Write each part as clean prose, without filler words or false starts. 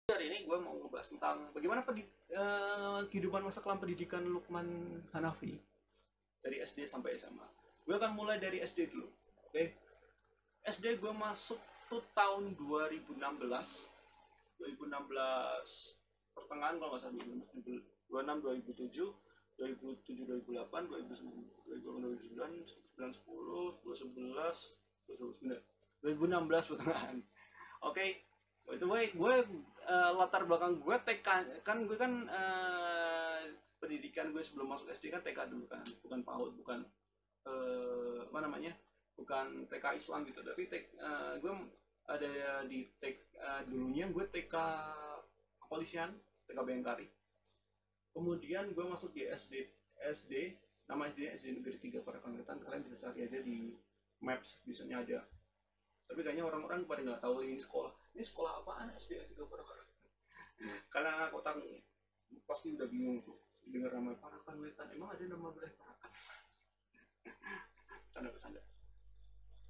Hari ini gue mau ngebahas tentang bagaimana kehidupan masa kelam pendidikan Lukman Hanafi dari SD sampai SMA. Gue akan mulai dari SD dulu. Oke. SD gue masuk tuh tahun 2016. 2016 pertengahan kalau nggak salah 2026, 2007, 2007, 2008, 2009, 2010, 10, 11, 2016 pertengahan. Oke, by the way, gue latar belakang gue TK kan, gue kan pendidikan gue sebelum masuk SD kan TK dulu kan, bukan PAUD, bukan apa namanya, bukan TK Islam gitu, tapi gue ada di dulunya gue TK kepolisian, TK Bayangkari. Kemudian gue masuk di SD, nama SD Negeri 3 Parakangetan. Kalian bisa cari aja di Maps, biasanya ada. Tapi kayaknya orang-orang pada nggak tahu ini sekolah apaan SD 3 Parakangetan. Kalian anak kota pasti udah bingung tuh dengar nama Parakangetan. Emang ada nama wilayah Parakan? Bercanda.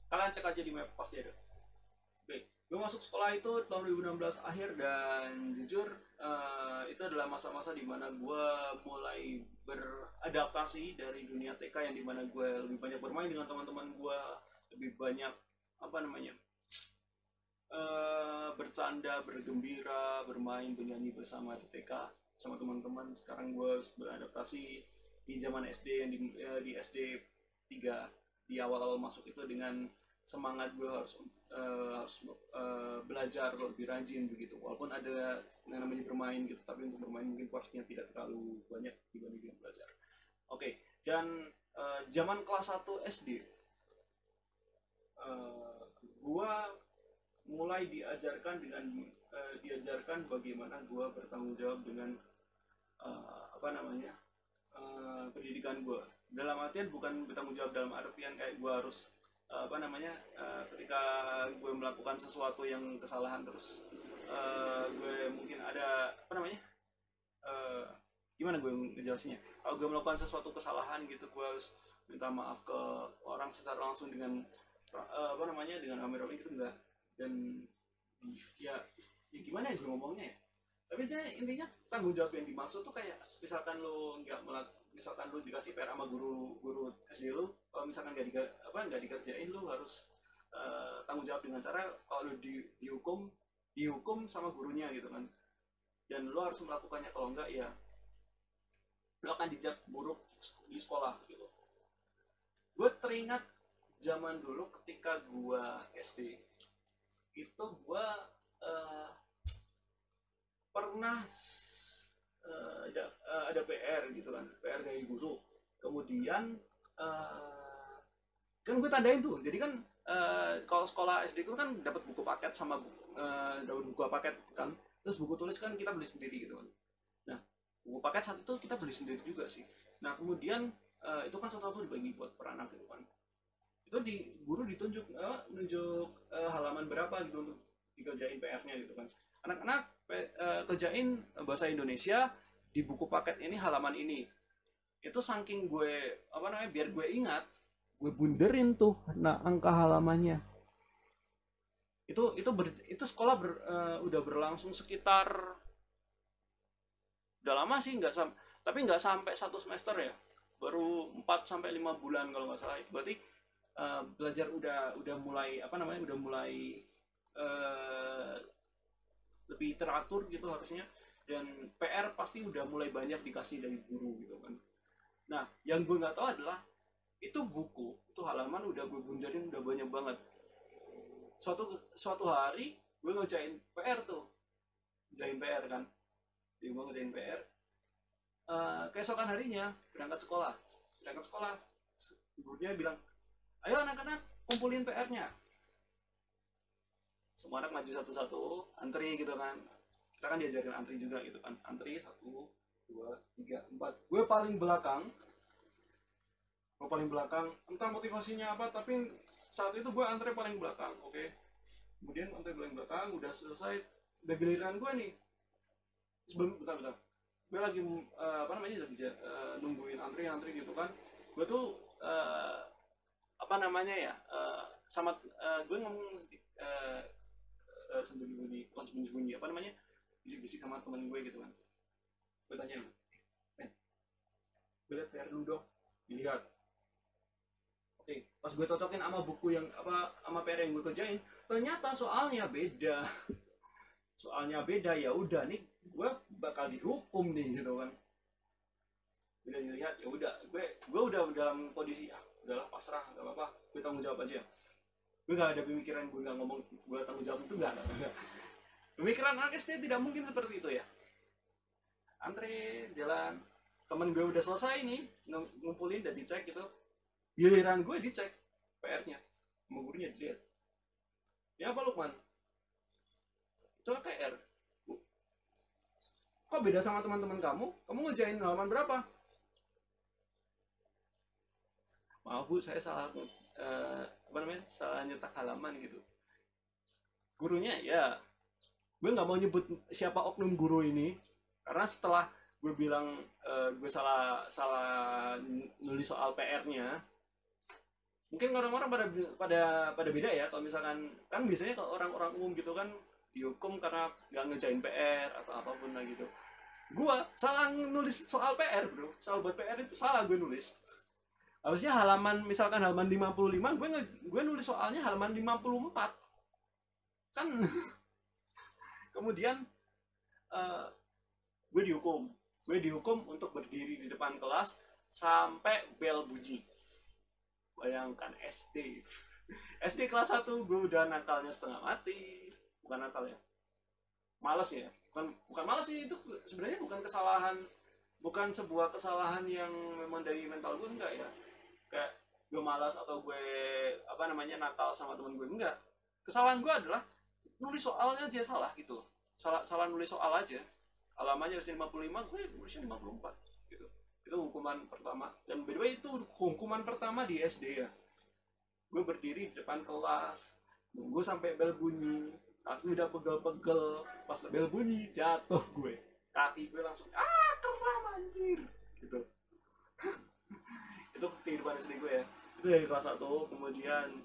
Kalian cek aja di Map, pasti ada. Oke, gue masuk sekolah itu tahun 2016 akhir, dan jujur itu adalah masa-masa dimana gue mulai beradaptasi dari dunia TK, yang dimana gue lebih banyak bermain dengan teman-teman gue, lebih banyak apa namanya, bercanda, bergembira, bermain, bernyanyi bersama di TK sama teman-teman. Sekarang gue beradaptasi di zaman SD, yang di SD 3, di awal-awal masuk itu dengan semangat gue harus belajar lebih rajin begitu, walaupun ada yang namanya bermain gitu, tapi untuk bermain mungkin porsinya tidak terlalu banyak dibanding dengan belajar. Oke, dan zaman kelas 1 SD gue mulai diajarkan bagaimana gue bertanggung jawab dengan apa namanya, pendidikan gue. Dalam artian bukan bertanggung jawab dalam artian kayak gue harus apa namanya, ketika gue melakukan sesuatu yang kesalahan, terus gue mungkin ada apa namanya, uh, gimana gue ngejelasinnya, kalau gue melakukan sesuatu kesalahan gitu, gue harus minta maaf ke orang secara langsung dengan apa namanya, dengan rame-rame gitu, enggak. Dan ya, ya gimana ya gue ngomongnya ya, tapi intinya tanggung jawab yang dimaksud tuh kayak misalkan lo nggak misalkan lo dikasih PR sama guru SD lo, kalau misalkan nggak dikerjain, lo harus tanggung jawab dengan cara kalau lo dihukum sama gurunya gitu kan, dan lo harus melakukannya, kalau enggak ya lo akan dijat buruk di sekolah gitu. Gue teringat zaman dulu ketika gue SD itu, gue uh, pernah ada PR gitu kan, PR dari guru. Kemudian kan gue tandain tuh, jadi kan kalau sekolah SD itu kan dapat buku paket sama dapat buku paket kan, terus buku tulis kan kita beli sendiri gitu kan. Nah, buku paket satu tuh kita beli sendiri juga sih. Nah, kemudian itu kan satu-satu dibagi buat per anak gitu kan. Itu guru ditunjuk nunjuk halaman berapa gitu untuk dikerjain PR-nya gitu kan. Anak-anak kerjain bahasa Indonesia di buku paket ini, halaman ini. Itu saking gue apa namanya, biar gue ingat, gue bunderin tuh nah angka halamannya. Itu sekolah udah berlangsung sekitar, udah lama sih, tapi nggak sampai 1 semester ya, baru 4 sampai 5 bulan kalau nggak salah. Itu berarti belajar udah mulai apa namanya, udah mulai uh, lebih teratur gitu harusnya, dan PR pasti udah mulai banyak dikasih dari guru gitu kan. Nah, yang gue nggak tahu adalah itu buku, itu halaman udah gue bundarin udah banyak banget. Suatu hari gue ngerjain PR tuh, ngerjain PR kan, jadi gue ngerjain PR. Keesokan harinya berangkat sekolah, gurunya bilang, ayo anak-anak kumpulin PR-nya. Semua anak maju satu-satu, antri gitu kan. Kita kan diajarin antri juga gitu kan, antri 1, 2, 3, 4. Gue paling belakang, entah motivasinya apa, tapi saat itu gue antri paling belakang. Oke, kemudian antri paling belakang, udah selesai, udah giliran gue nih. Sebelum bentar gue lagi apa namanya, lagi nungguin antri gitu kan. Gue tuh apa namanya ya, gue ngomong sembunyi-sembunyi, bukan sembunyi-sembunyi, apa namanya, bisik-bisik sama temen gue gitu kan. Gue tanya, men, gue liat PR dulu dong. Dilihat. Oke, pas gue cocokin sama buku yang apa, sama PR yang gue kerjain, ternyata soalnya beda. Soalnya beda, ya udah nih, gue bakal dihukum nih gitu kan. Udah dilihat, ya udah, gue udah dalam kondisi udahlah pasrah, gak apa-apa, gue tanggung jawab aja. Gue gak ada pemikiran gue gak ngomong gue tanggung jawab, itu gak. Pemikiran anak SD tidak mungkin seperti itu ya. Antre jalan, temen gue udah selesai nih ngumpulin dan dicek gitu, giliran gue dicek PR-nya sama gurunya, dilihat, ya apa Lukman, coba PR kok beda sama teman-teman kamu ngerjain halaman berapa? Maaf bu, saya salah salah nyetak halaman gitu. Gurunya ya, gue nggak mau nyebut siapa oknum guru ini, karena setelah gue bilang gue salah nulis soal PR-nya, mungkin orang-orang pada beda ya. Kalau misalkan kan biasanya kalau orang-orang umum gitu kan dihukum karena nggak ngerjain PR atau apapun lah gitu. Gue salah nulis soal PR bro, soal buat PR itu salah gue nulis. Harusnya halaman, misalkan halaman 55, gue nulis soalnya halaman 54 kan. Kemudian gue dihukum untuk berdiri di depan kelas sampai bel bunyi. Bayangkan SD kelas 1 gue udah nakalnya setengah mati. Bukan nakal ya, males ya, bukan males sih, itu sebenarnya bukan kesalahan, bukan sebuah kesalahan yang memang dari mental gue, enggak ya, kayak gue malas atau gue nakal sama temen gue, enggak. Kesalahan gue adalah nulis soalnya aja salah gitu, salah nulis soal aja, halamannya harusnya 55, gue nulisnya 54 gitu. Itu hukuman pertama, dan by the way itu hukuman pertama di SD ya. Gue berdiri di depan kelas nunggu sampai bel bunyi, kaki udah pegel-pegel, pas bel bunyi jatuh gue, kaki gue langsung kram anjir gitu. Itu kehidupan SD gue ya, itu dari kelas 1. Kemudian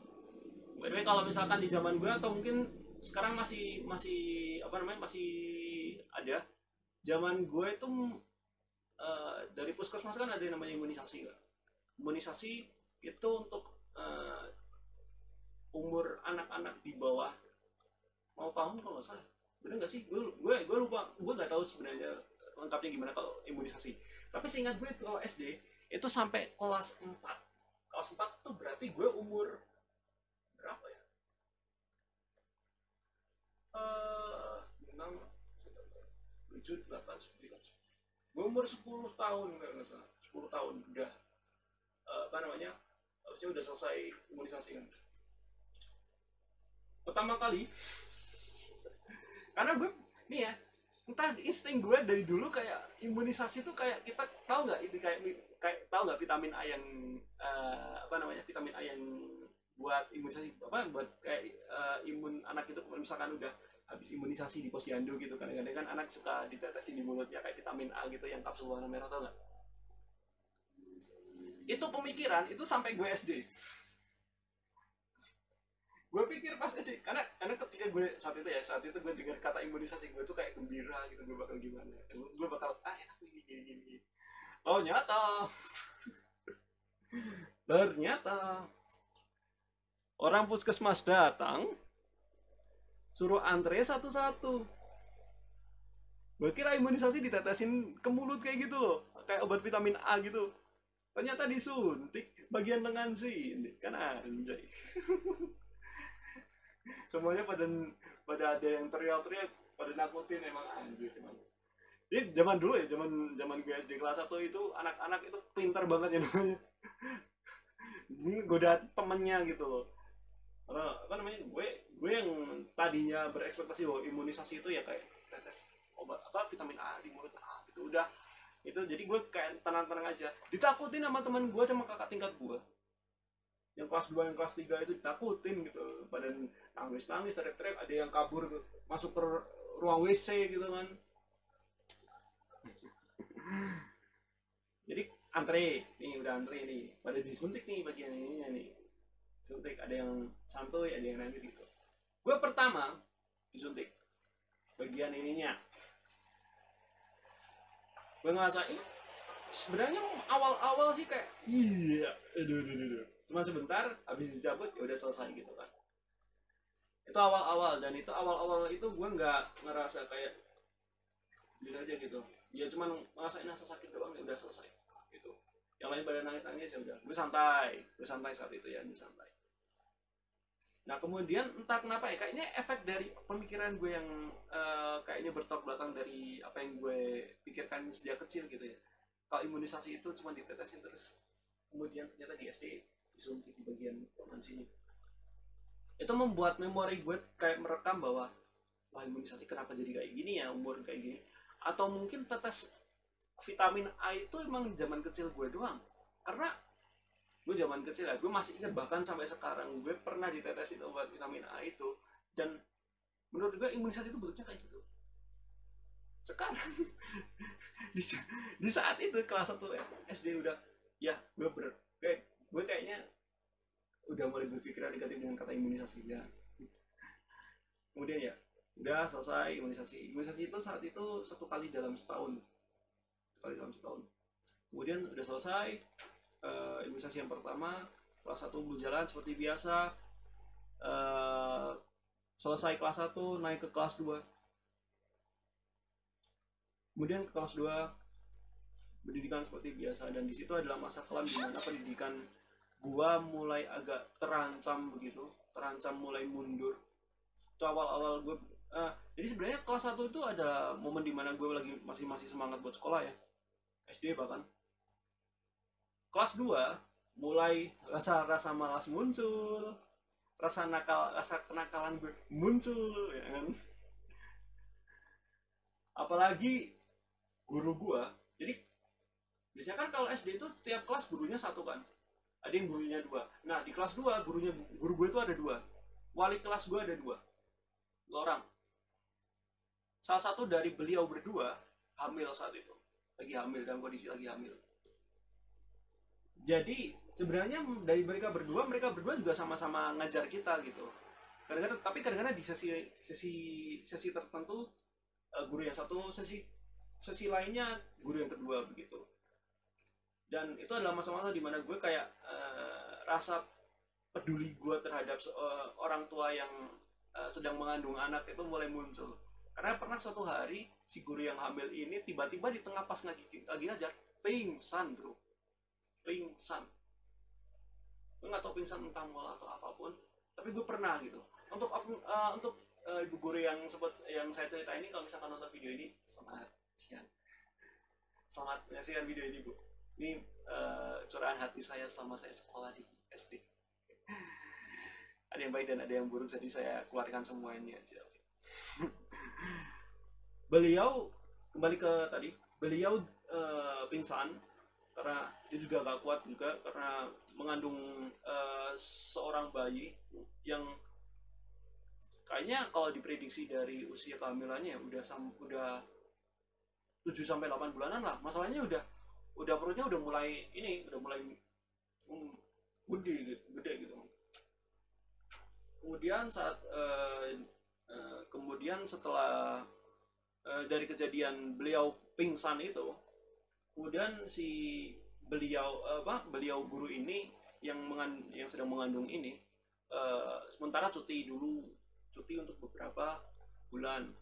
by the way, kalau misalkan di zaman gue atau mungkin sekarang masih ada, zaman gue itu dari puskesmas kan ada yang namanya imunisasi kan. Imunisasi itu untuk umur anak-anak di bawah mau tahun kalau nggak salah, bener nggak sih, gue lupa, gue nggak tahu sebenarnya lengkapnya gimana kalau imunisasi. Tapi seingat gue itu kalau SD itu sampai kelas 4 itu berarti gue umur berapa ya, 6, 7, 8, 9, gue umur 10 tahun nggak salah, 10 tahun udah harusnya udah selesai imunisasi kan. Pertama kali, karena gue nih ya, entah insting gue dari dulu kayak imunisasi tuh kayak, kita tahu nggak itu kayak tahu nggak vitamin A yang vitamin A yang buat imunisasi, buat kayak imun anak itu. Misalkan udah habis imunisasi di posyandu gitu, kadang-kadang kan anak suka ditetesin di mulutnya kayak vitamin A gitu yang kapsul warna merah, tau nggak? Itu pemikiran itu sampai gue SD. Gue pikir pas SD, karena ketika gue saat itu gue dengar kata imunisasi, gue tuh kayak gembira gitu, gue bakal gimana, gue bakal gini. Oh ternyata orang puskesmas datang suruh antre satu-satu. Gue kira imunisasi ditetesin ke mulut kayak gitu loh, kayak obat vitamin A gitu. Ternyata disuntik bagian lengan sini kan, anjay. Semuanya pada ada yang teriak-teriak, pada nakutin, emang anjir emang. Jadi zaman dulu ya, zaman gue SD kelas 1 itu anak-anak itu pintar banget ya namanya. Goda temennya gitu loh. Karena gue yang tadinya berekspektasi bahwa imunisasi itu ya kayak tetes obat vitamin A di mulut gitu udah. Itu jadi gue kayak tenang-tenang aja. Ditakutin sama teman gue sama kakak tingkat gue. Yang kelas 2, yang kelas 3 itu ditakutin gitu. Pada nangis-nangis, teriak-teriak, ada yang kabur masuk ke ruang WC gitu kan. Jadi udah antre nih, pada disuntik nih bagian ininya nih. Suntik, ada yang santuy, ada yang nangis gitu. Gue pertama disuntik bagian ininya, gue ngerasain sebenarnya awal-awal sih kayak iya, aduh. Cuma sebentar habis dicabut ya udah selesai gitu kan. Itu awal-awal, dan itu awal-awal itu gue nggak ngerasa kayak gitu aja gitu. Ya cuman ngerasain rasa sakit doang ya udah selesai gitu. Yang lain pada nangis-nangis ya udah. Gue santai saat itu ya, gue santai. Nah kemudian entah kenapa ya, kayaknya efek dari pemikiran gue yang kayaknya bertolak belakang dari apa yang gue pikirkan sejak kecil gitu ya. Kalau imunisasi itu cuma ditetesin terus, kemudian ternyata di SD disuntik di bagian lengan sini. Itu membuat memori gue kayak merekam bahwa wah imunisasi kenapa jadi kayak gini ya umur kayak gini. Atau mungkin tetes vitamin A itu emang zaman kecil gue doang. Karena gue zaman kecil ya, gue masih ingat bahkan sampai sekarang gue pernah ditetesin obat vitamin A itu, dan menurut gue imunisasi itu bentuknya kayak gitu. Sekarang di saat itu kelas 1 SD udah ya gue kayaknya udah mulai berpikiran negatif dengan kata imunisasi ya. Kemudian ya udah selesai imunisasi itu saat itu 1 kali dalam setahun, kemudian udah selesai imunisasi yang pertama, kelas 1 berjalan seperti biasa. Selesai kelas 1 naik ke kelas 2, kemudian ke kelas 2 pendidikan seperti biasa, dan di situ adalah masa kelam di mana pendidikan gua mulai agak terancam begitu, mulai mundur. Itu awal-awal gue jadi sebenarnya kelas 1 itu ada momen dimana gue lagi masih semangat buat sekolah ya, SD bahkan. Kelas 2 mulai rasa malas muncul, rasa kenakalan gue muncul ya kan. Apalagi guru gue, jadi biasanya kan kalau SD itu setiap kelas gurunya 1 kan, ada yang gurunya 2. Nah di kelas 2 guru gue itu ada 2, wali kelas gue ada 2 orang. Salah satu dari beliau berdua hamil saat itu, lagi hamil, dalam kondisi lagi hamil. Jadi sebenarnya dari mereka berdua juga sama-sama ngajar kita gitu. Kadang-kadang di sesi tertentu guru yang satu, sesi lainnya guru yang kedua begitu. Dan itu adalah masa-masa dimana gue kayak rasa peduli gue terhadap orang tua yang sedang mengandung anak itu mulai muncul. Karena pernah suatu hari si guru yang hamil ini tiba-tiba di tengah pas lagi ngajar pingsan bro, pingsan. Gue nggak tahu pingsan entah mual atau apapun, tapi gue pernah gitu. Untuk ibu guru yang saya cerita ini, kalau misalkan nonton video ini, selamat menyaksikan video ini bu. Ini curahan hati saya selama saya sekolah di SD. Ada yang baik dan ada yang buruk, jadi saya keluarkan semuanya aja. Beliau kembali ke tadi, beliau pingsan karena dia juga gak kuat juga karena mengandung seorang bayi yang kayaknya kalau diprediksi dari usia kehamilannya udah 7-8 bulanan lah. Masalahnya udah perutnya udah mulai gede gitu. Kemudian setelah dari kejadian beliau pingsan itu, kemudian si beliau guru ini yang sedang mengandung ini sementara cuti untuk beberapa bulan.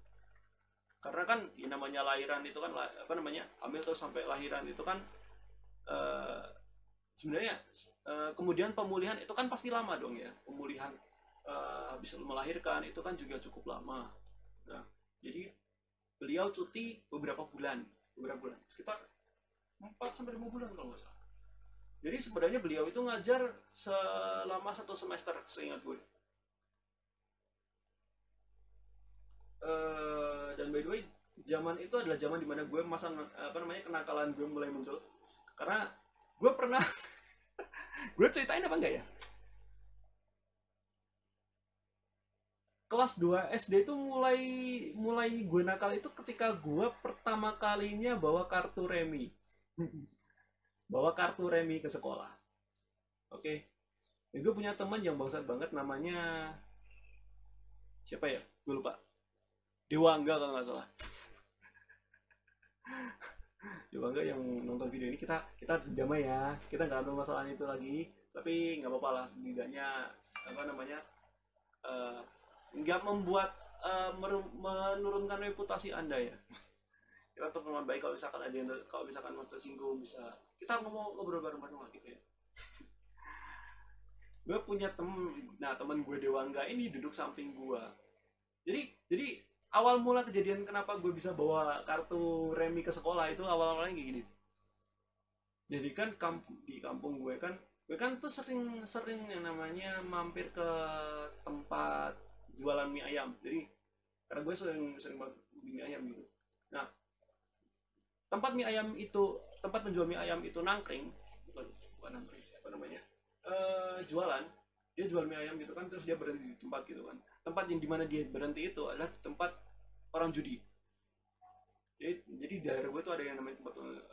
Karena kan ya namanya lahiran itu kan hamil terus sampai lahiran itu kan sebenarnya kemudian pemulihan itu kan pasti lama dong ya. Pemulihan habis melahirkan itu kan juga cukup lama. Nah, jadi beliau cuti beberapa bulan, sekitar 4-5 bulan kalau nggak salah. Jadi sebenarnya beliau itu ngajar selama 1 semester seingat gue. Dan by the way, zaman itu adalah zaman dimana gue kenakalan gue mulai muncul. Karena gue pernah gue ceritain apa enggak ya? Kelas 2 SD itu mulai gue nakal itu ketika gue pertama kalinya bawa kartu remi. Bawa kartu remi ke sekolah. Oke. Dan gue punya teman yang bangsat banget, namanya siapa ya? Gue lupa. Dewangga kalau nggak salah. Dewangga yang nonton video ini, kita damai ya, kita nggak ada masalah itu lagi, tapi nggak apa-apa lah, setidaknya apa namanya, nggak membuat menurunkan reputasi Anda ya. Kita tetap teman baik. Kalau misalkan ada yang, kalau misalkan mas tersinggung, bisa kita ngobrol bareng-bareng lah gitu ya. Gue punya temen gue Dewangga ini duduk samping gue. Jadi awal mula kejadian kenapa gue bisa bawa kartu remi ke sekolah itu awal-awalnya kayak gini. Jadi kan di kampung gue kan tuh sering yang namanya mampir ke tempat jualan mie ayam. Jadi karena gue sering banget beli mie ayam gitu. Nah, tempat penjual mie ayam itu nangkring, bukan nangkring, apa namanya, jualan. Dia jual mie ayam gitu kan, terus dia berhenti di tempat gitu kan. Tempat yang dimana dia berhenti itu adalah tempat orang judi. Jadi daerah gue tuh ada yang namanya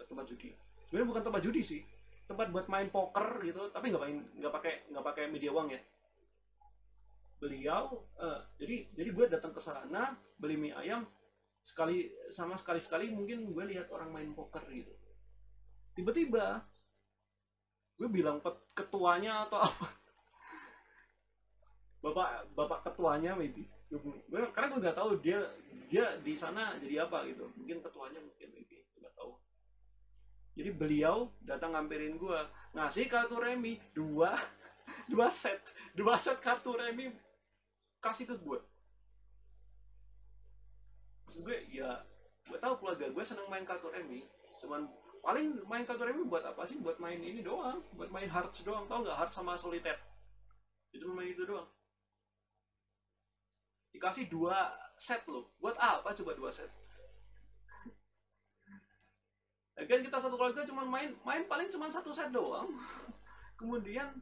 tempat judi. Sebenarnya bukan tempat judi sih, tempat buat main poker gitu, tapi nggak pakai media uang ya. Beliau jadi gue datang ke sana beli mie ayam, sekali mungkin gue lihat orang main poker gitu. Tiba-tiba gue bilang ketuanya atau apa, bapak ketuanya maybe, karena gue nggak tahu dia di sana jadi apa gitu, mungkin ketuanya, mungkin maybe nggak tahu. Jadi beliau datang ngampirin gue, ngasih kartu remi dua set kartu remi, kasih ke gue. Maksud gue ya, gue tahu keluarga gue seneng main kartu remi, cuman paling main kartu remi buat apa sih? Buat main ini doang, buat main hearts doang. Tau nggak, hearts sama solitaire, itu main itu doang. Dikasih 2 set loh, buat apa coba 2 set? Kan kita satu keluarga cuma main paling cuma 1 set doang. Kemudian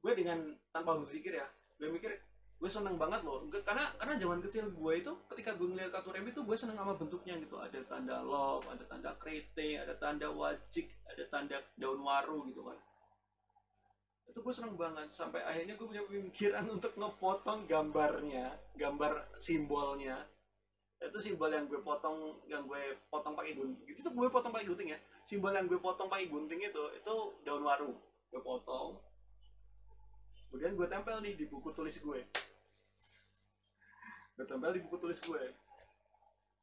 gue dengan tanpa berpikir ya, gue mikir gue seneng banget loh, karena zaman kecil gue itu ketika gue ngeliat kartu remi itu gue seneng sama bentuknya gitu, ada tanda love, ada tanda krete, ada tanda wajik, ada tanda daun waru gitu kan. Itu gue seneng banget, sampai akhirnya gue punya pemikiran untuk ngepotong gambar simbolnya. Itu simbol yang gue potong pakai gunting, itu tuh gue potong pakai gunting ya. Simbol yang gue potong pakai gunting itu daun waru, gue potong, kemudian gue tempel nih di buku tulis gue.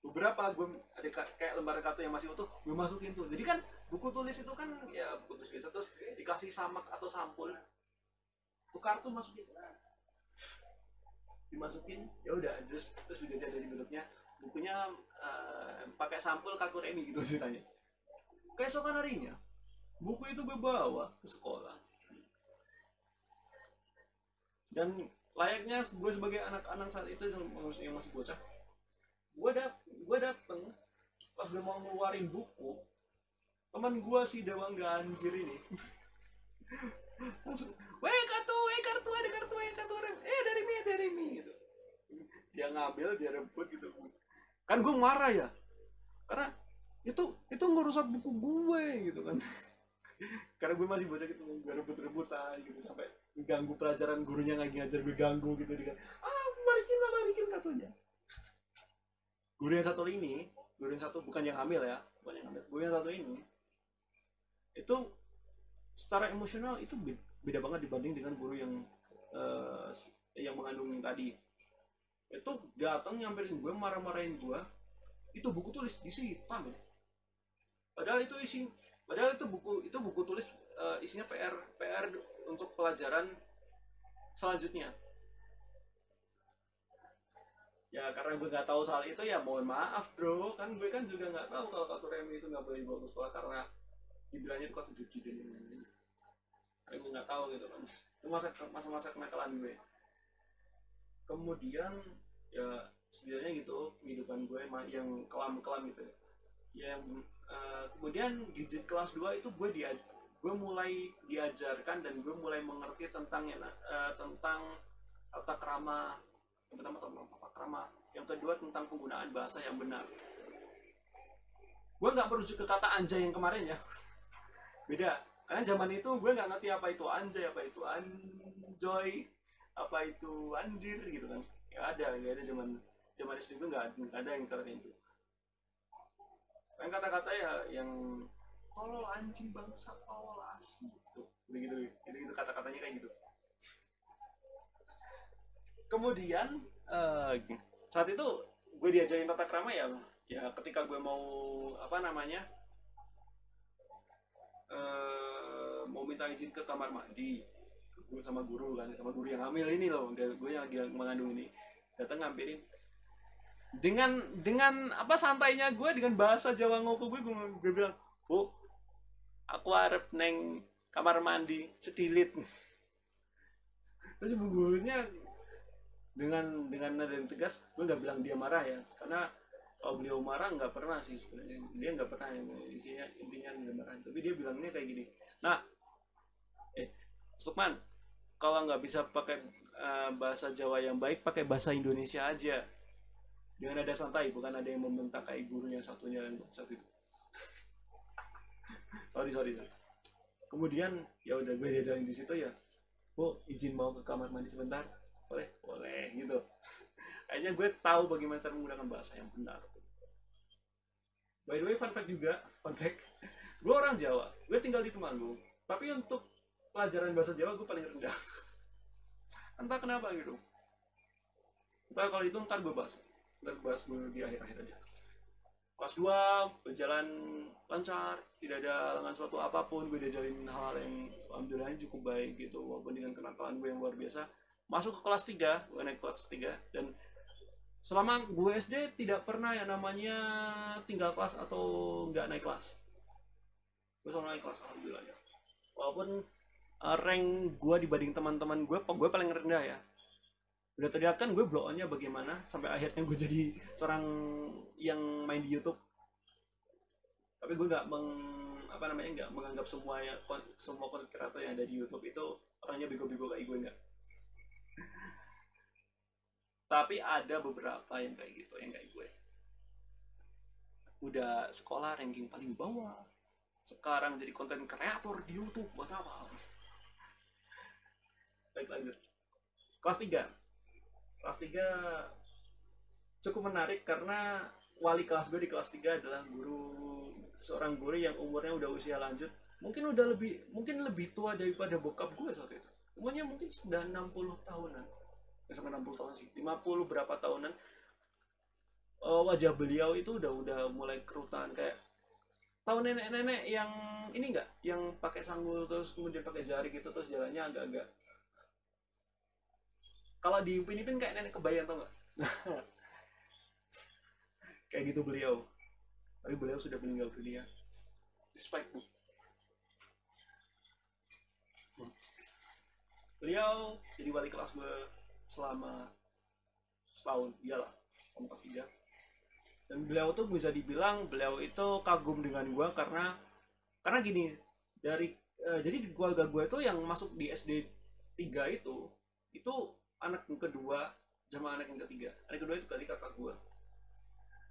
Beberapa gue ada kayak lembaran kartu yang masih utuh, gue masukin tuh. Jadi kan buku tulis itu kan ya buku tulis biasa, terus dikasih samak atau sampul, tuh kartu dimasukin, ya udah, terus bisa jadi bentuknya bukunya, pakai sampul kartu remi gitu ceritanya. Keesokan harinya buku itu gue bawa ke sekolah, dan layaknya gue sebagai anak-anak saat itu yang masih bocah, gue dateng pas gue mau ngeluarin buku, teman gue si Dewangga anjir ini langsung, kartu dari mi gitu. Dia ngambil, dia rebut gitu. Kan gue marah ya, karena itu ngerusak buku gue gitu kan. Karena gue masih bocah gitu, gue rebut-rebutan gitu, sampai ganggu pelajaran, gurunya lagi ngajar gue ganggu gitu, dia balikin kartunya. Guru yang satu bukan yang hamil ya, guru yang satu ini itu secara emosional itu beda banget dibanding dengan guru yang mengandung tadi. Itu datang nyamperin gue, marah-marahin gue, itu buku tulis isi hitam ya. Padahal itu buku tulis, isinya PR untuk pelajaran selanjutnya. Ya karena gue nggak tahu soal itu ya mohon maaf bro, kan gue kan juga nggak tahu kalau kartu remi itu nggak boleh dibawa ke sekolah karena dibilangnya itu kartu judi dan lain-lain. Karena gue nggak tahu gitu kan, itu masa-masa kenakalan gue. Kemudian ya sebenarnya gitu kehidupan gue yang kelam gitu ya. Kemudian di kelas 2 itu gue mulai diajarkan dan gue mulai mengerti tentang tata krama. Yang pertama tentang tata krama, yang kedua tentang penggunaan bahasa yang benar. Gue nggak merujuk ke kata anjay yang kemarin ya, beda. Karena zaman itu gue nggak ngerti apa itu anjay, apa itu anjoy, apa itu anjir gitu kan. Nggak ada zaman SD gue nggak ada yang kayak itu. Kan kata-kata ya yang tolol, anjing, bangsa, tolol, asu gitu, begitu gitu kata-katanya kayak gitu. Kemudian saat itu gue diajarin tata krama ya, ya ketika gue mau apa namanya mau minta izin ke kamar mandi, gue sama guru kan, sama guru yang hamil ini loh, gue yang lagi mengandung ini datang ngambilin dengan apa santainya gue, dengan bahasa Jawa ngoko gue bilang, bu, aku harap neng kamar mandi sedilit. Terus ibu gurunya dengan nada yang tegas, gue nggak bilang dia marah ya, karena kalau beliau marah nggak pernah sih sebenarnya, dia nggak pernah yang intinya nggak marah, tapi dia bilangnya kayak gini, nah Sukman, kalau nggak bisa pakai bahasa Jawa yang baik, pakai bahasa Indonesia aja dengan nada santai, bukan ada yang membentak kayak guru yang satunya yang satu itu. sorry. Kemudian ya udah gue diajarin di situ ya, bu, izin mau ke kamar mandi sebentar, boleh gitu. Akhirnya gue tahu bagaimana cara menggunakan bahasa yang benar. By the way, fun fact, gue orang Jawa, gue tinggal di Temanggung, tapi untuk pelajaran bahasa Jawa gue paling rendah. Entah kenapa gitu. Entah, kalau itu ntar gue bahas gue di akhir-akhir aja. Kelas 2 berjalan lancar, tidak ada halangan suatu apapun, gue diajarin hal yang alhamdulillah cukup baik gitu, walaupun dengan kenakalan gue yang luar biasa. Masuk ke kelas 3, gue naik kelas 3, dan selama gue SD tidak pernah yang namanya tinggal kelas atau nggak naik kelas. Gue selalu naik kelas, alhamdulillah ya. Walaupun rank gue dibanding teman-teman gue paling rendah ya. Udah terlihat kan gue blow on-nya bagaimana sampai akhirnya gue jadi seorang yang main di YouTube. Tapi gue nggak nggak menganggap semua content creator yang ada di YouTube itu orangnya bego-bego kayak gue, nggak. Tapi ada beberapa yang kayak gitu, yang kayak gue. Udah sekolah ranking paling bawah, sekarang jadi konten kreator di YouTube, buat apa? Baik, lanjut. Kelas 3 cukup menarik karena wali kelas gue di kelas 3 adalah seorang guru yang umurnya udah usia lanjut, mungkin lebih tua daripada bokap gue saat itu. Umurnya mungkin sudah 60 tahunan, nggak sampai 60 tahun sih, 50 berapa tahunan. Wajah beliau itu udah mulai kerutan, kayak tahu nenek-nenek yang ini nggak, yang pakai sanggul terus kemudian pakai jari gitu, terus jalannya agak-agak kalau di Upin Ipin kayak nenek kebayang, tau nggak? Kayak gitu beliau. Tapi beliau sudah meninggal dunia. Respect, bu. Beliau jadi wali kelas gue selama setahun, iyalah, sama kelas 3. Dan beliau tuh bisa dibilang beliau itu kagum dengan gue karena gini, jadi di keluarga gue tuh yang masuk di SD 3 itu anak yang kedua sama anak yang ketiga. Anak kedua itu tadi kakak gue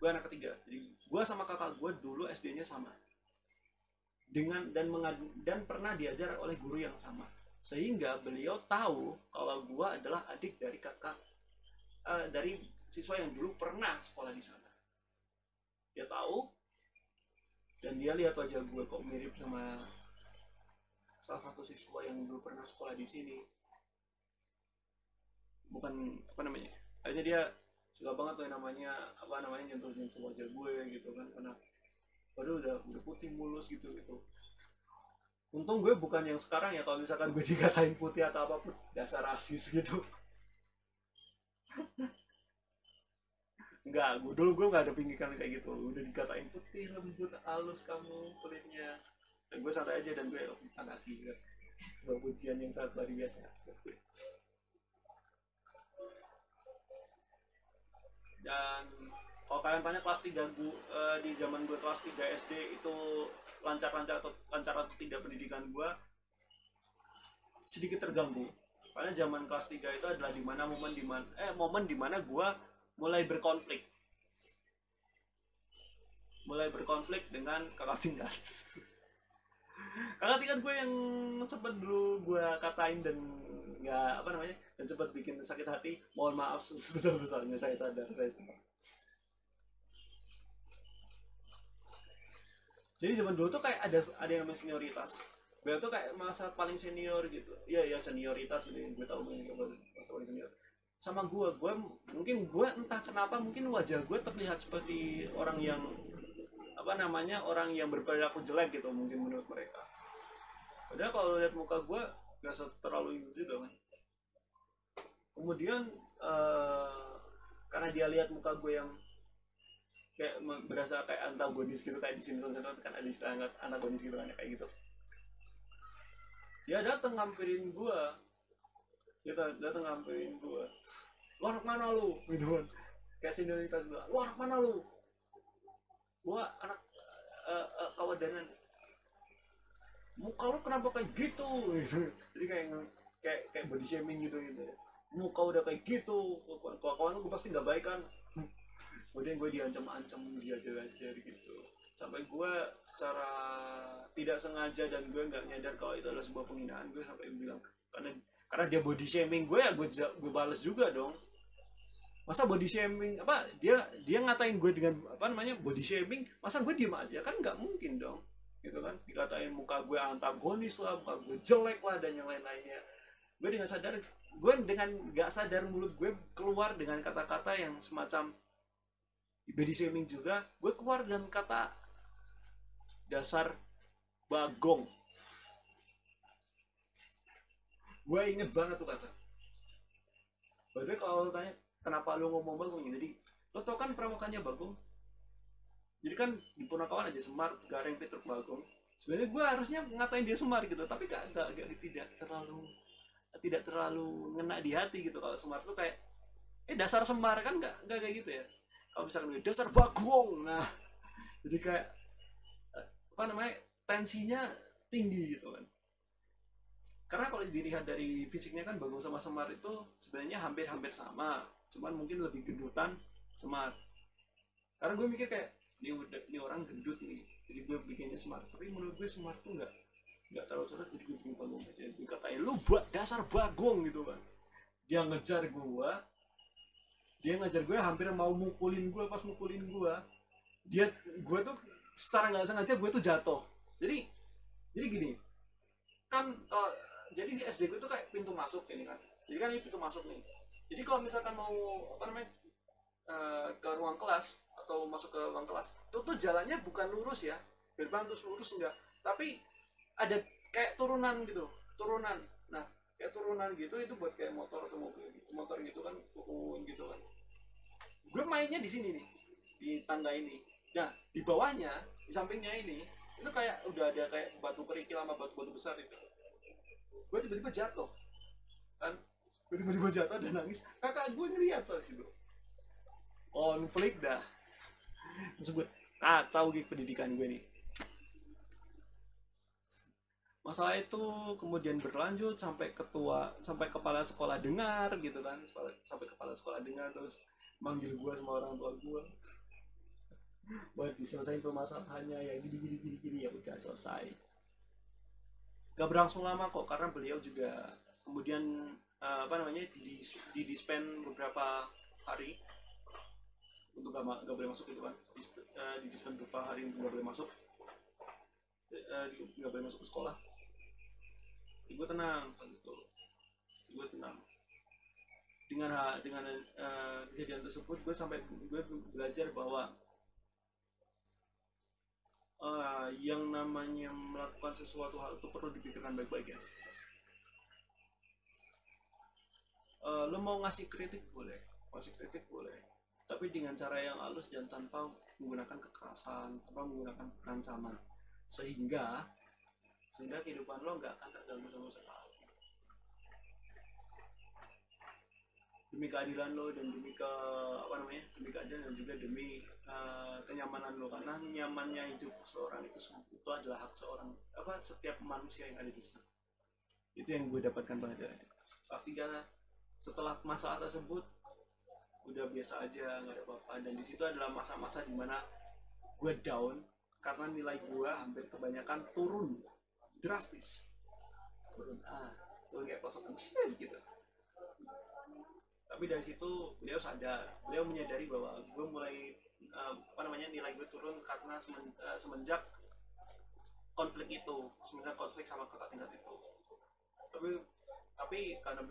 anak ketiga, jadi gue sama kakak gue dulu SD-nya sama dan pernah diajar oleh guru yang sama, sehingga beliau tahu kalau gue adalah adik dari dari siswa yang dulu pernah sekolah di sana. Dia tahu dan dia lihat wajah gue kok mirip sama salah satu siswa yang dulu pernah sekolah di sini. Bukan akhirnya dia suka banget tuh yang namanya nyentuh wajah gue gitu kan, karena padahal udah putih mulus gitu. Untung gue bukan yang sekarang ya, kalau misalkan gue dikatain putih atau apapun dasar rasis gitu. Enggak, gue nggak ada pinggiran kayak gitu, udah dikatain putih, lembut, halus kamu kulitnya, dan gue santai aja, dan gue makasih gitu. Sebuah pujian yang sangat luar biasa buat gue. Dan kalau kalian tanya kelas 3 di zaman gue kelas 3 SD itu lancar atau tidak pendidikan gue, sedikit terganggu. Karena zaman kelas 3 itu adalah momen dimana gue mulai berkonflik dengan kakak tingkat. Kakak tingkat gue yang sempat dulu gue katain dan dan sempat bikin sakit hati, mohon maaf sebesar-besarnya, saya sadar. Jadi zaman dulu tuh kayak ada yang namanya senioritas. Beliau tuh kayak masa paling senior gitu. Iya ya senioritas ini gue tahu banget masa paling senior. Sama gue mungkin gue entah kenapa mungkin wajah gue terlihat seperti orang yang apa namanya orang yang berperilaku jelek gitu mungkin menurut mereka. Padahal kalau lihat muka gue gak terlalu itu juga kan. Kemudian karena dia lihat muka gue yang kayak berasa kayak antagonis gitu kayak di sini kan ada istilah antagonis gitu kan kayak gitu. Dia datang ngampirin gue, lu anak mana lu gitu kan, kayak senioritas bilang lu anak mana lu, gua anak kawadanan, muka lu kenapa kayak gitu gitu. Jadi kayak body shaming gitu muka udah kayak gitu, kawan gue pasti nggak baik kan. Kemudian gue diancam-ancam, diajar-ajar gitu, sampai gue secara tidak sengaja dan gue nggak nyadar kalau itu adalah sebuah penghinaan, gue sampai bilang karena dia body shaming gue ya gue balas juga dong. Masa body shaming apa dia ngatain gue dengan apa namanya body shaming, masa gue diem aja kan nggak mungkin dong gitu kan. Dikatain muka gue antagonis lah, muka gue jelek lah dan yang lain-lainnya. Gue dengan nggak sadar mulut gue keluar dengan kata-kata yang semacam body shaming juga. Gue keluar dengan kata dasar bagong. Gue inget banget tuh kata. Padahal kalau lo tanya kenapa lo ngomong bagong, jadi lo tau kan perawakannya bagong. Jadi kan di Punakawan aja Semar, Gareng, Petruk, Bagong. Sebenarnya gue harusnya ngatain dia Semar gitu, tapi tidak terlalu ngena di hati gitu. Kalau Semar tuh kayak dasar Semar kan nggak kayak gitu ya. Kalau misalkan dasar Bagong, nah jadi kayak apa namanya tensinya tinggi gitu kan. Karena kalau dilihat dari fisiknya kan Bagong sama Semar itu sebenarnya hampir sama, cuman mungkin lebih gendutan Semar. Karena gue mikir kayak ini orang gendut nih, jadi gue bikinnya Semar. Tapi menurut gue Semar tuh nggak terlalu cocok, jadi gue bikin Bagong aja. Gue katain lu dasar Bagong gitu kan. Dia ngejar gue hampir mau mukulin gue. Pas mukulin gue tuh secara nggak sengaja gue tuh jatuh. Jadi gini kan, jadi di SD gue tuh kayak pintu masuk ini kan. Jadi kan ini pintu masuk nih. Jadi kalau misalkan mau apa namanya ke ruang kelas atau masuk ke ruang kelas, itu tuh jalannya bukan lurus ya, gerbang terus lurus enggak, tapi ada kayak turunan. Nah kayak turunan gitu, itu buat kayak motor atau motor gitu kan, turun gitu kan. Gue mainnya di sini nih, di tangga ini. Nah di bawahnya, di sampingnya ini, itu kayak udah ada kayak batu kerikil sama batu-batu besar itu. Gue tiba-tiba jatuh kan, dan nangis. Kakak gue ngeliat soal situ, konflik dah. Terus gue kacau gitu pendidikan gue nih. Masalah itu kemudian berlanjut sampai kepala sekolah dengar gitu kan, sampai kepala sekolah dengar terus manggil gue sama orang tua gue buat diselesain permasalahannya ya, gini ya udah selesai. Gak berlangsung lama kok, karena beliau juga kemudian apa namanya di dispen beberapa hari untuk gak boleh masuk itu kan, di dispen beberapa hari untuk gak boleh masuk, gak boleh masuk ke sekolah. Gue tenang saat itu, gue tenang dengan kejadian tersebut. Gue belajar bahwa yang namanya melakukan sesuatu hal itu perlu dipikirkan baik-baik ya. Lo mau ngasih kritik boleh, tapi dengan cara yang halus dan tanpa menggunakan kekerasan, tanpa menggunakan ancaman, sehingga kehidupan lo nggak akan terganggu sama sekali. Demi keadilan lo dan demi keadilan dan juga demi kenyamanan lo, karena nyamannya hidup seorang itu adalah hak setiap manusia yang ada di sini. Itu yang gue dapatkan pelajarannya. Pastinya setelah masalah tersebut udah biasa aja, nggak ada apa-apa. Dan di situ adalah masa-masa dimana gue down karena nilai gue hampir kebanyakan turun drastis, turun kayak posokan gitu. Tapi dari situ beliau menyadari bahwa gue mulai nilai gue turun karena semenjak konflik itu, sebenarnya konflik sama kakak tingkat itu. Tapi karena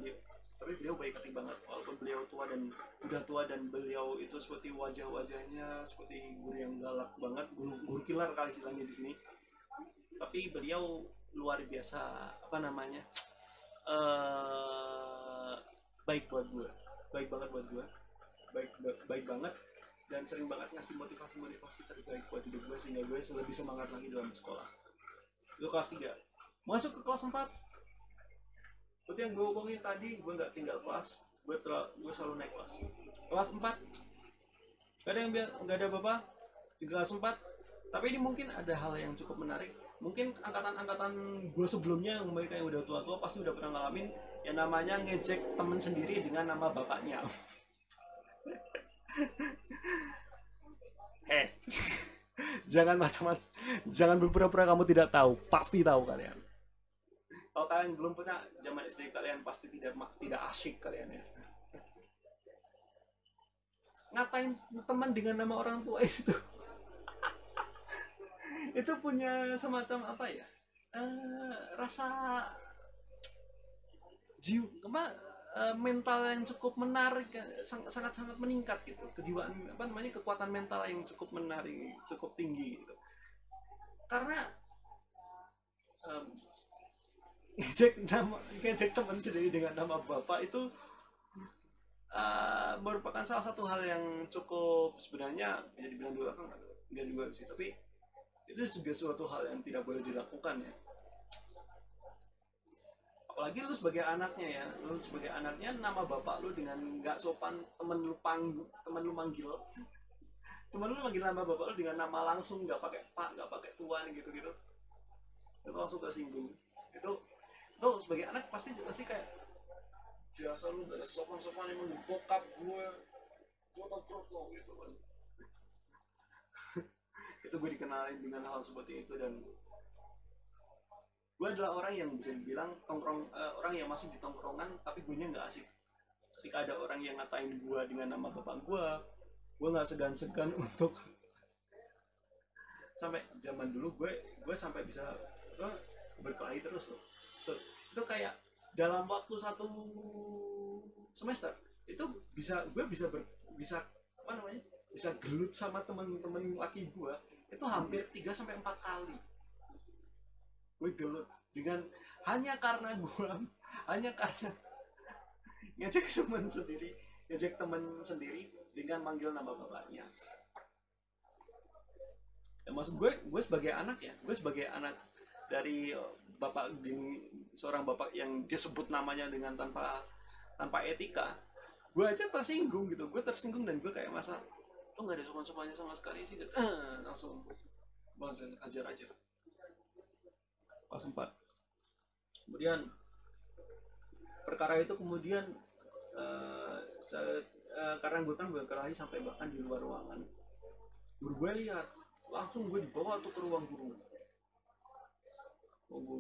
beliau baik hati banget, walaupun beliau tua dan udah tua, dan beliau itu seperti wajahnya seperti guru yang galak banget, guru killer kali istilahnya di sini. Tapi beliau luar biasa, apa namanya, baik buat gue, baik banget buat gue, baik banget, dan sering banget ngasih motivasi terbaik buat hidup gue, sehingga gue lebih semangat lagi dalam sekolah. Itu kelas 3, masuk ke kelas 4. Seperti yang gue omongin tadi, gue nggak tinggal kelas, gue selalu naik kelas. Kelas 4 nggak ada apa-apa di kelas 4. Tapi ini mungkin ada hal yang cukup menarik. Mungkin angkatan gue sebelumnya, mereka yang udah tua-tua pasti udah pernah ngalamin yang namanya ngejek temen sendiri dengan nama bapaknya. Jangan macam-macam, jangan berpura-pura kamu tidak tahu, pasti tahu kalian. Kalau kalian belum pernah zaman SD, kalian pasti tidak asyik kalian ya. Ngatain teman dengan nama orang tua itu itu punya semacam apa ya, rasa mental yang cukup menarik, sangat meningkat gitu, kejiwaan, apa namanya, kekuatan mental yang cukup menarik, cukup tinggi gitu. Karena ngejek teman sendiri dengan nama bapak itu merupakan salah satu hal yang cukup, sebenarnya bisa dibilang dua kan, enggak juga sih, tapi itu juga suatu hal yang tidak boleh dilakukan ya. Apalagi lu sebagai anaknya ya, lu sebagai anaknya, nama bapak lu dengan nggak sopan, temen lu manggil nama bapak lu dengan nama langsung, nggak pakai pak, nggak pakai tuan gitu, itu langsung tersinggung. Itu sebagai anak pasti kayak, biasa lu gak ada sopan-sopan, emang bokap gue tongkrong lo gitu kan. Itu gue dikenalin dengan hal seperti itu, dan gue adalah orang yang bisa dibilang orang yang masuk di tongkrongan tapi gue nya nggak asik. Ketika ada orang yang ngatain gue dengan nama bapak gue nggak segan-segan untuk, sampai zaman dulu gue sampai bisa berkelahi terus loh. Itu kayak dalam waktu 1 semester itu bisa apa namanya, bisa gelut sama temen-temen laki gue itu hampir 3-4 kali. Gue gelut hanya karena ngejek temen sendiri dengan manggil nama bapaknya. Ya, maksud gue sebagai anak dari seorang bapak yang dia sebut namanya dengan tanpa etika, gue aja tersinggung gitu. Gue tersinggung dan gue kayak masa lo nggak ada sopan-sopannya sama sekali sih, langsung ajar kelas 4. Kemudian perkara itu karena gue kan berkelahi sampai bahkan di luar ruangan, guru gue lihat, langsung gue dibawa tuh ke ruang guru.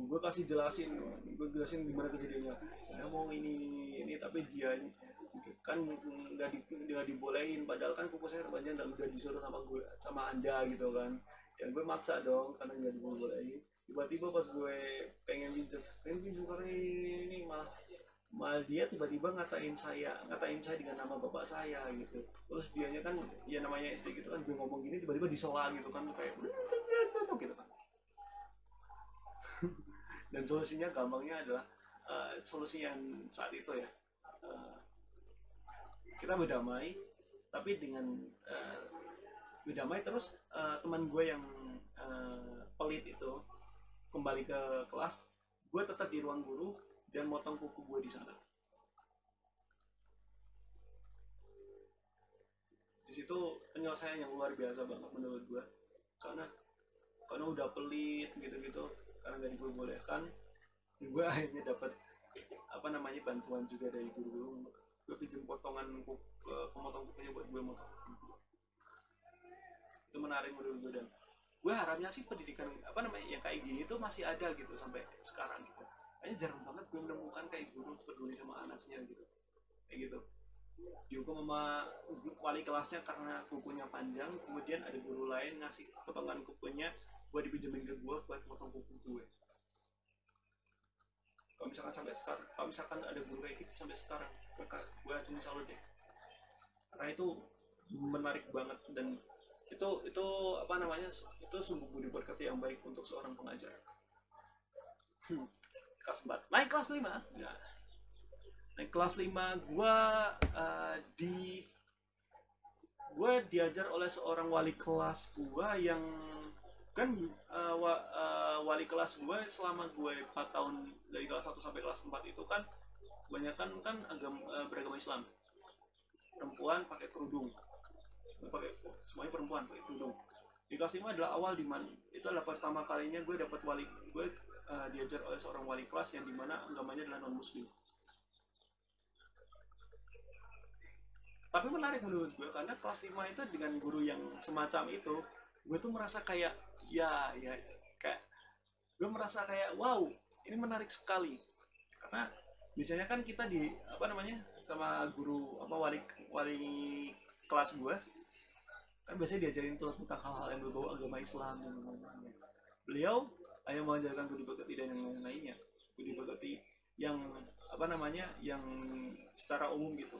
Gue jelasin gimana kejadiannya. Saya mau ini, tapi dia kan nggak dibolehin, padahal kan kuku saya panjang dan udah disuruh sama anda gitu kan. Ya gue maksa dong karena nggak dibolehin. Tiba-tiba pas gue pengen pinjam karena ini malah dia tiba-tiba ngatain saya dengan nama bapak saya gitu. Terus dianya kan ya namanya SD gitu kan, gue ngomong gini tiba-tiba disela gitu kan, kayak gitu kan. Dan solusinya gampangnya adalah solusi yang saat itu ya, kita berdamai, tapi dengan berdamai terus teman gue yang pelit itu kembali ke kelas, gue tetap di ruang guru dan motong kuku gue di sana. Di situ penyelesaian yang luar biasa banget menurut gue, karena udah pelit gitu, karena nggak dibolehkan, gue akhirnya dapat bantuan juga dari guru. Gue pinjam pemotong kukunya buat gue motong kuku. Itu menarik menurut gue, dan gue harapnya sih pendidikan yang kayak gini tuh masih ada gitu sampai sekarang gitu. Kayaknya jarang banget gue menemukan kayak guru peduli sama anaknya gitu, kayak gitu. dihukum sama wali kelasnya karena kukunya panjang. Kemudian ada guru lain ngasih potongan kukunya buat dipinjemin ke gue buat potong kuku gue. Kalau misalkan sampai sekarang, kalau misalkan ada guru kayak gitu sampai sekarang, gue cuma salut deh, karena itu menarik banget. Dan itu apa namanya, itu sungguh budi pekerti yang baik untuk seorang pengajar. Kelas 4 naik kelas 5 ya. Naik kelas 5 gue diajar oleh seorang wali kelas gue yang kan wali kelas gue selama gue 4 tahun dari kelas 1 sampai kelas 4 itu kan kebanyakan kan beragama Islam, perempuan pakai kerudung, semuanya perempuan pakai kerudung. Di kelas 5 adalah awal dimana itu adalah pertama kalinya gue dapat gue diajar oleh seorang wali kelas yang dimana agamanya adalah non muslim. Tapi menarik menurut gue karena kelas 5 itu dengan guru yang semacam itu, gue tuh merasa kayak ya kayak gue merasa kayak wow, ini menarik sekali. Karena biasanya kan kita di apa namanya sama guru apa wali kelas gue kan biasanya diajarin tuh tentang hal-hal yang berbau agama Islam dan lain-lain. Beliau hanya mengajarkan budi pekerti dan yang lain-lainnya, budi pekerti yang apa namanya yang secara umum gitu,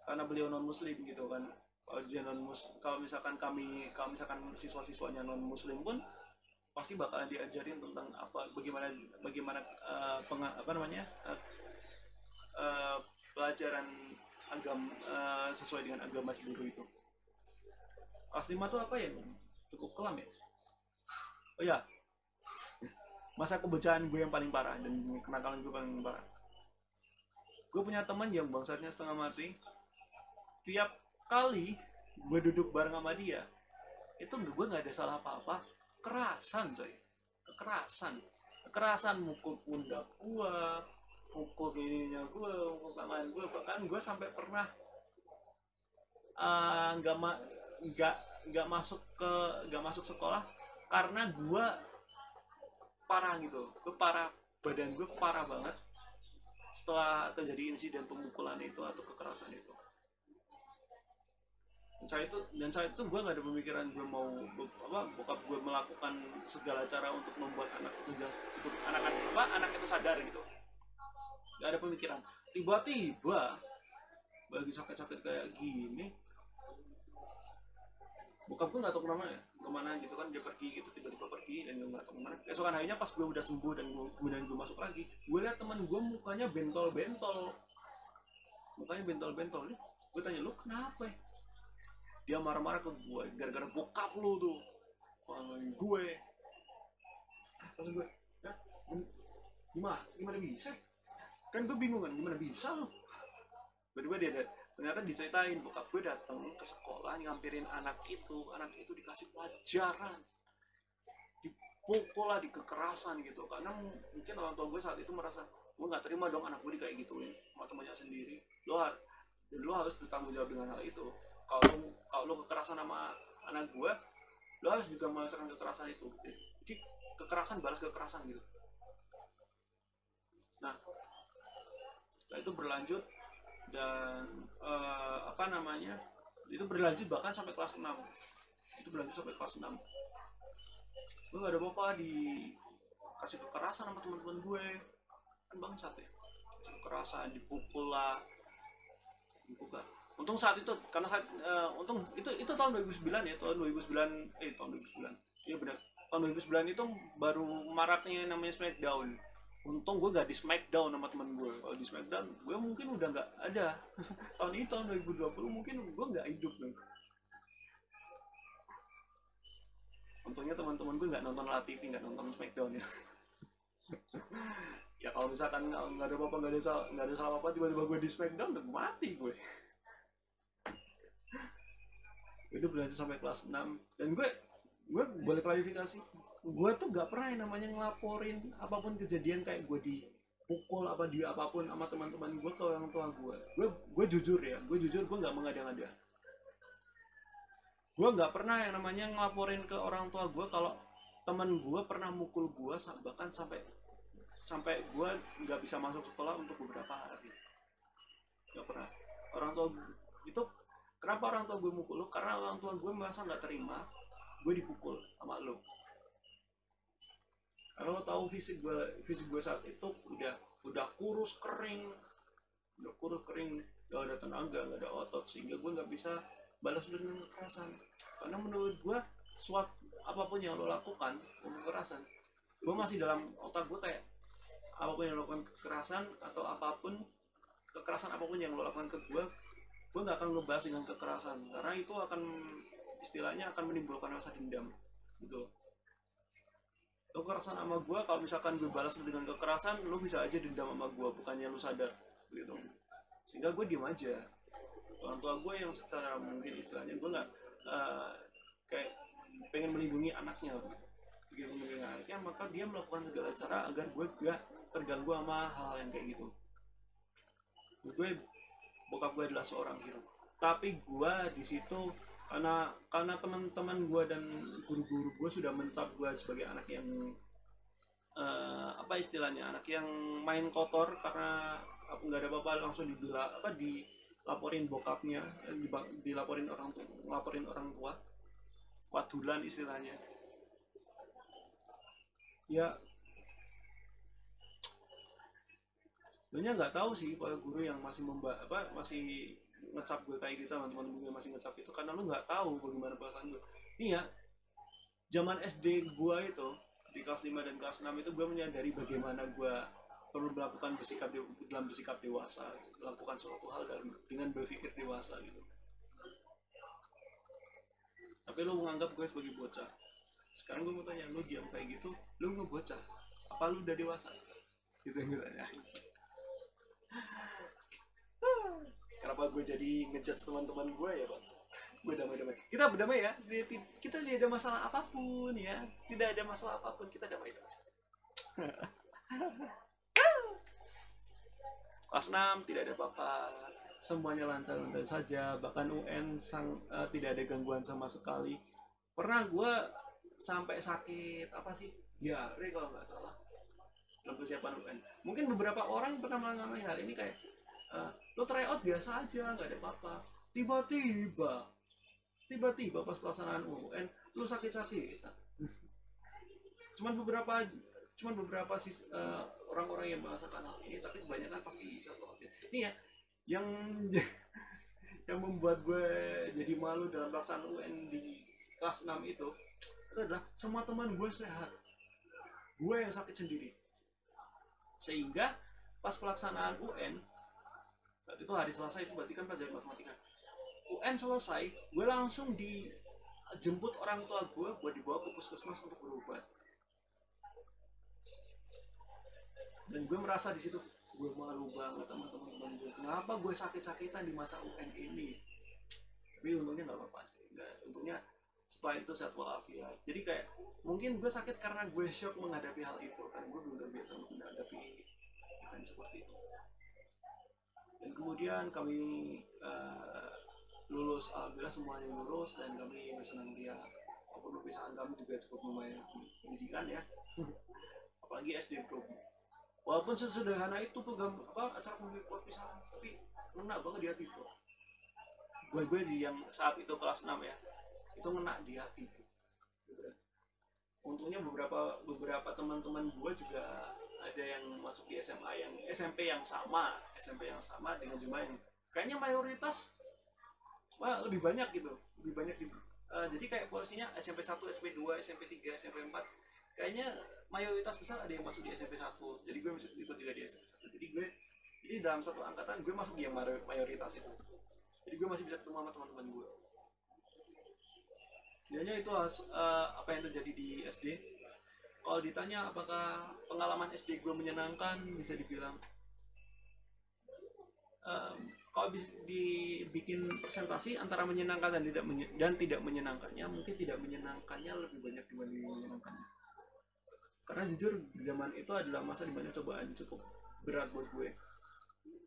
karena beliau non muslim gitu kan. Kalau dia non muslim, kalau misalkan siswa-siswanya non muslim pun pasti bakalan diajarin tentang bagaimana apa namanya uh, pelajaran sesuai dengan agama si guru itu. Kelas 5 tuh apa ya, cukup kelam ya. Oh ya, masa kebecahan gue yang paling parah dan kenakalan gue paling parah. Gue punya teman yang bangsatnya setengah mati. Tiap kali gue duduk bareng sama dia, itu gue nggak ada salah apa-apa, kekerasan coy, kekerasan mukul pundak gue, mukul ininya gue, mukul tangan gue. Bahkan gue sampai pernah nggak masuk sekolah karena gue parah gitu, badan gue parah banget setelah terjadi insiden pemukulan itu atau kekerasan itu. Dan saat itu gue nggak ada pemikiran gue mau bokap gue melakukan segala cara untuk membuat anak itu sadar gitu. Gak ada pemikiran. Tiba-tiba bagi sakit-sakit kayak gini, bokap gue nggak tahu kemana gitu kan, dia pergi gitu, tiba-tiba pergi dan gue nggak tahu kemana. Keesokan harinya pas gue udah sembuh dan kemudian gue masuk lagi, gue lihat teman gue mukanya bentol-bentol. Gue tanya, lu kenapa ya? Dia marah-marah ke gue gara-gara bokap lu tuh ngomongin gue. Terus gue gimana bisa, kan gue bingung kan gimana bisa lu. Tiba-tiba ternyata diceritain bokap gue datang ke sekolah nyampirin anak itu dikasih pelajaran, dipukul lah, dikekerasan gitu. Karena mungkin orang tua gue saat itu merasa gue nggak terima dong anak gue kayak gituin sama temannya sendiri. Lo harus bertanggung jawab dengan hal itu. Kalau lo kekerasan sama anak gue, lo harus juga merasakan kekerasan itu. Jadi kekerasan balas kekerasan gitu. Nah, itu berlanjut dan itu berlanjut bahkan sampai kelas 6. Gue gak ada apa-apa dikasih kekerasan sama teman-teman gue, kan bangsat ya, kekerasan, dipukul lah. Untung saat itu karena itu tahun 2009 ya, tahun 2009 iya benar, tahun 2009 itu baru maraknya namanya Smackdown. Untung gue gak di Smackdown sama temen gue. Kalau di Smackdown gue mungkin udah gak ada. tahun 2020 mungkin gue gak hidup nih. Untungnya teman-teman gue gak nonton La TV, gak nonton Smackdown ya. Ya kalau misalkan gak ada apa-apa, gak ada salah apa, tiba-tiba gue di Smackdown, udah mati gue. Itu berlanjut sampai kelas 6 dan gue boleh klarifikasi, gue tuh gak pernah yang namanya ngelaporin apapun kejadian kayak gue dipukul apa di apapun sama teman-teman gue ke orang tua gue. Gue jujur gue nggak mengada-ngada. Gue nggak pernah yang namanya ngelaporin ke orang tua gue kalau teman gue pernah mukul gue, bahkan sampai gue nggak bisa masuk sekolah untuk beberapa hari. nggak pernah. Orang tua itu, kenapa orang tua gue mukul lu, karena orang tua gue merasa nggak terima gue dipukul sama lu. Karena lo tahu fisik gue saat itu udah kurus kering, gak ada tenaga, gak ada otot, sehingga gue nggak bisa balas dengan kekerasan. Karena menurut gue apapun yang lo lakukan untuk kekerasan, gue masih dalam otak gue kayak apapun yang lo lakukan kekerasan atau kekerasan apapun yang lo lakukan ke gue nggak akan ngebahas dengan kekerasan, karena itu akan istilahnya akan menimbulkan rasa dendam gitu. Lo kekerasan sama gue, kalau misalkan gue balas dengan kekerasan, lo bisa aja dendam sama gue, bukannya lo sadar gitu. Sehingga gue diem aja. Orang tua gue yang secara mungkin istilahnya gue nggak kayak pengen melindungi anaknya begitu, melindungi anaknya, maka dia melakukan segala cara agar gue gak terganggu sama hal yang kayak gitu. Bokap gue adalah seorang hero, tapi gue di situ karena teman-teman gue dan guru-guru gue sudah mencap gue sebagai anak yang apa istilahnya, anak yang main kotor, karena nggak ada apa-apa langsung dilaporin bokapnya, dilaporin orang tua, wadulan istilahnya. Ya sebenarnya nggak tahu sih para guru yang masih masih ngecap gue kayak gitu, teman-teman gue masih ngecap itu, karena lu nggak tahu bagaimana perasaan gue. Iya, zaman SD gue itu di kelas 5 dan kelas 6 itu gue menyadari bagaimana gue perlu melakukan dalam bersikap dewasa, melakukan suatu hal dengan berpikir dewasa gitu. Tapi lu menganggap gue sebagai bocah. Sekarang gue mau tanya, lu diam kayak gitu, lu ngebocah apa lu udah dewasa? Gitu yang gue tanya. Kenapa gue jadi ngejudge teman-teman gue ya, Bang? Gue damai-damai. Kita berdamai ya. Kita tidak ada masalah apapun ya. Tidak ada masalah apapun, kita damai-damai. Kelas 6 tidak ada apa-apa. Semuanya lancar-lancar saja. Bahkan UN tidak ada gangguan sama sekali. Pernah gue sampai sakit apa sih? Diare kalau nggak salah. Dalam persiapan UN. Mungkin beberapa orang pernah mengalami hal ini kayak lo tryout biasa aja, nggak ada apa-apa. Tiba-tiba pas pelaksanaan UN lo sakit-sakitan. cuman beberapa sih orang-orang yang merasakan hal ini, tapi kebanyakan pasti satu hal ini ya yang yang membuat gue jadi malu dalam pelaksanaan UN di kelas 6 itu adalah semua teman gue sehat, gue yang sakit sendiri. Sehingga pas pelaksanaan UN saat itu hari Selasa, itu berarti kan pelajaran matematika, UN selesai, gue langsung dijemput orang tua gue buat dibawa ke puskesmas untuk berobat. Dan gue merasa di situ gue malu banget sama teman-teman gue, kenapa gue sakit-sakitan di masa UN ini. Tapi untungnya nggak apa-apa sih, untungnya setelah itu sehat walafiat. Jadi kayak mungkin gue sakit karena gue shock menghadapi hal itu, karena gue belum terbiasa menghadapi event seperti itu. Dan kemudian kami lulus, alhamdulillah semuanya lulus, dan kami senang lihat walaupun perpisahan kami juga cukup lumayan pendidikan ya. Apalagi SD bro, walaupun sesederhana itu program acara perpisahan, tapi ngena banget di hati bro. Gue di yang saat itu kelas 6 ya, itu ngena di hati bro. Untungnya beberapa teman-teman gue juga ada yang masuk di SMP yang sama dengan jumlah yang kayaknya mayoritas lebih banyak gitu, jadi kayak porsinya SMP 1, SMP 2, SMP 3, SMP 4, kayaknya mayoritas besar ada yang masuk di SMP 1. Jadi gue bisa ikut juga di SMP 1. Jadi dalam satu angkatan gue masuk di yang mayoritas itu. Jadi gue masih bisa ketemu sama teman-teman gue. Sebenarnya itu apa yang terjadi di SD. Kalau ditanya apakah pengalaman SD gue menyenangkan, bisa dibilang kalau dibikin presentasi antara menyenangkan dan tidak menyenangkannya, mungkin tidak menyenangkannya lebih banyak dibanding menyenangkannya. Karena jujur zaman itu adalah masa dimana cobaan cukup berat buat gue.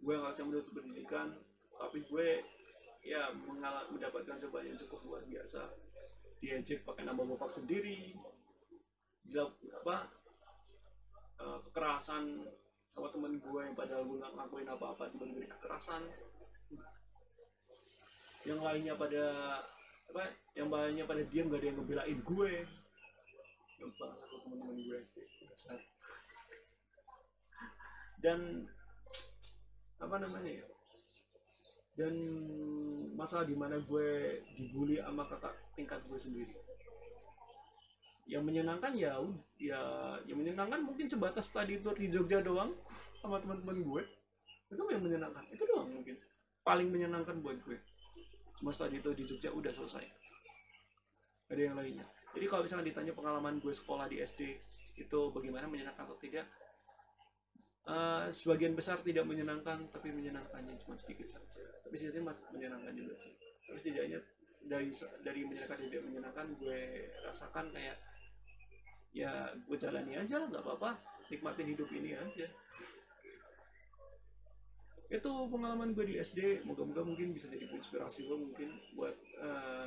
Gue nggak bisa menutup pendidikan, tapi gue ya mendapatkan cobaan yang cukup luar biasa. Diejek pakai nama bokap sendiri, kekerasan sama temen gue yang padahal gue nggak ngakuin apa-apa, tiba-tiba kekerasan. Yang lainnya pada apa, yang lainnya pada diam, gak ada yang ngebelain gue. Yang bangsa tuh teman-teman gue SD dasar. Dan apa namanya ya, dan masalah dimana gue dibully sama kakak tingkat gue sendiri. Yang menyenangkan ya ya yang menyenangkan mungkin sebatas tadi itu di Jogja doang sama teman-teman gue, itu yang menyenangkan, itu doang mungkin paling menyenangkan buat gue. Cuma tadi itu di Jogja udah selesai, ada yang lainnya. Jadi kalau misalnya ditanya pengalaman gue sekolah di SD itu bagaimana, menyenangkan atau tidak, sebagian besar tidak menyenangkan, tapi menyenangkannya cuma sedikit saja. Tapi setidaknya masih menyenangkan juga sih. Tapi setidaknya dari menyenangkan tidak menyenangkan, gue rasakan kayak ya gue jalani aja lah, nggak apa-apa, nikmatin hidup ini aja. Itu pengalaman gue di SD, moga-moga mungkin bisa jadi inspirasi lo mungkin buat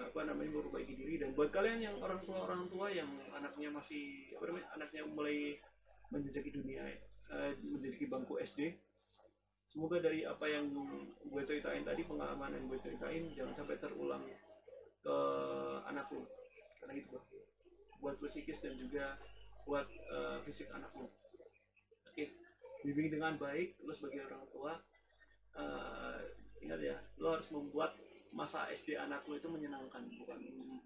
apa namanya, memperbaiki diri. Dan buat kalian yang orang tua yang anaknya masih apa namanya, anaknya mulai menjejaki dunia, menjejaki bangku SD, semoga dari apa yang gue ceritain tadi, pengalaman yang gue ceritain, jangan sampai terulang ke anak lo, karena itu bahaya buat psikis dan juga buat fisik anak lo. Oke, bimbing dengan baik lo sebagai orang tua. Ingat ya, lo harus membuat masa SD anak lo itu menyenangkan,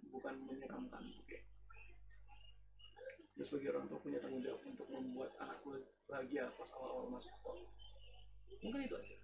bukan menyeramkan. Oke, lo sebagai orang tua punya tanggung jawab untuk membuat anak lo bahagia pas awal-awal masuk sekolah. Mungkin itu aja.